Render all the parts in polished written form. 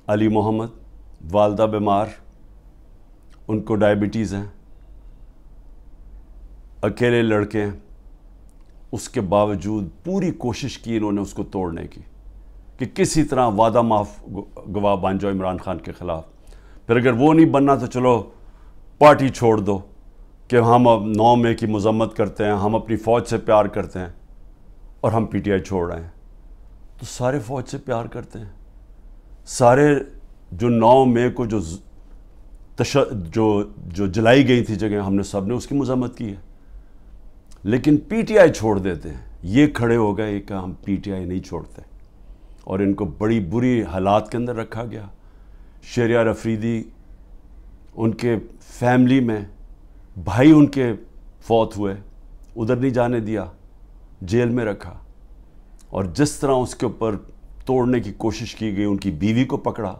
علی محمد، والدہ بیمار، ان کو ڈائبٹیز ہیں، اکیلے لڑکے ہیں، اس کے باوجود پوری کوشش کی انہوں نے اس کو توڑنے کی کہ کسی طرح وعدہ معاف گواہ بن جاؤ عمران خان کے خلاف. پھر اگر وہ نہیں بننا تو چلو پارٹی چھوڑ دو کہ ہم اب 9 مئی کی مذمت کرتے ہیں، ہم اپنی فوج سے پیار کرتے ہیں اور ہم پی ٹی آئی چھوڑ رہے ہیں. تو سارے فوج سے پیار کرتے ہیں، سارے جو 9 مئی کو جو جلائی گئی تھی جگہ، ہم نے سب نے اس کی مذمت کی ہے، لیکن پی ٹی آئی چھوڑ دیتے ہیں. یہ کھڑے ہو گئے کہ ہم پی ٹی آئی نہیں چھوڑتے، اور ان کو بڑی بری حالات کے اندر رکھا گیا. شہریار افریدی، ان کے فیملی میں بھائی ان کے فوت ہوئے، ادھر نہیں جانے دیا، جیل میں رکھا. اور جس طرح اس کے اوپر توڑنے کی کوشش کی گئی، ان کی بیوی کو پکڑا،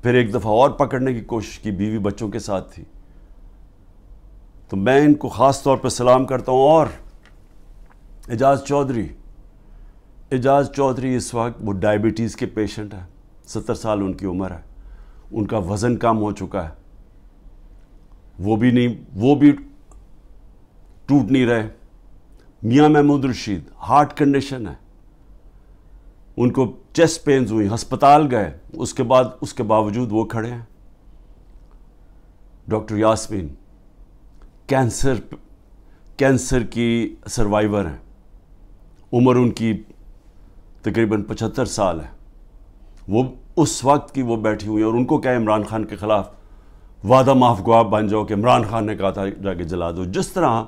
پھر ایک دفعہ اور پکڑنے کی کوشش کی، بیوی بچوں کے ساتھ تھی. تو میں ان کو خاص طور پہ سلام کرتا ہوں. اور اعجاز چودھری اس وقت وہ ڈائبٹیز کے پیشنٹ ہیں، 70 سال ان کی عمر ہے، ان کا وزن کم ہو چکا ہے، وہ بھی ٹوٹ نہیں رہے. میاں محمود رشید، ہارٹ کنڈیشن ہے، ان کو چیسٹ پینز ہوئی، ہسپتال گئے، اس کے باوجود وہ کھڑے ہیں. ڈاکٹر یاسمین کینسر کی سروائیور ہیں، عمر ان کی تقریباً 75 سال ہے. وہ اس وقت کی وہ بیٹھی ہوئی ہیں، اور ان کو کیا عمران خان کے خلاف وعدہ معاف گواہ بن جاؤ کہ عمران خان نے کہا تھا جا کے جلا دو. جس طرح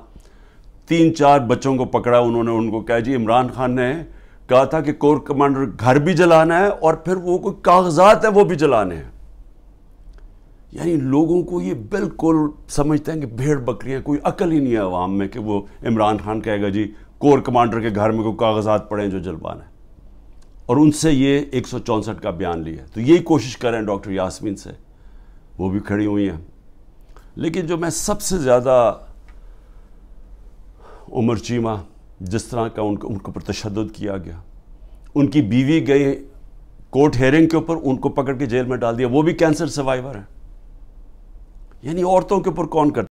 3-4 بچوں کو پکڑا، انہوں نے ان کو کہا جی عمران خان نے کہا تھا کہ کور کمانڈر گھر بھی جلانا ہے اور پھر وہ کوئی کاغذات ہیں وہ بھی جلانے ہیں. یعنی لوگوں کو یہ بالکل سمجھتے ہیں کہ بھیڑ بکریاں، کوئی عقل ہی نہیں ہے عوام میں کہ وہ عمران خان کہے گا جی کور کمانڈر کے گھر میں کوئی کاغذات پڑے ہیں جو جلوانا ہے. اور ان سے یہ 164 کا بیان لیا. تو یہی کوشش کریں ڈاکٹر یاسمین سے، وہ بھی کھڑی ہوئی ہیں. لیکن جو میں سب سے زیادہ عمر چیمہ، جس طرح کا ان کو پر تشدد کیا گیا، ان کی بیوی گئی کورٹ ہیئرنگ کے اوپر، ان کو پکڑ کے جیل میں ڈال دیا، وہ بھی کینسر سروائیور ہیں. یعنی عورتوں کے اوپر کون کرتا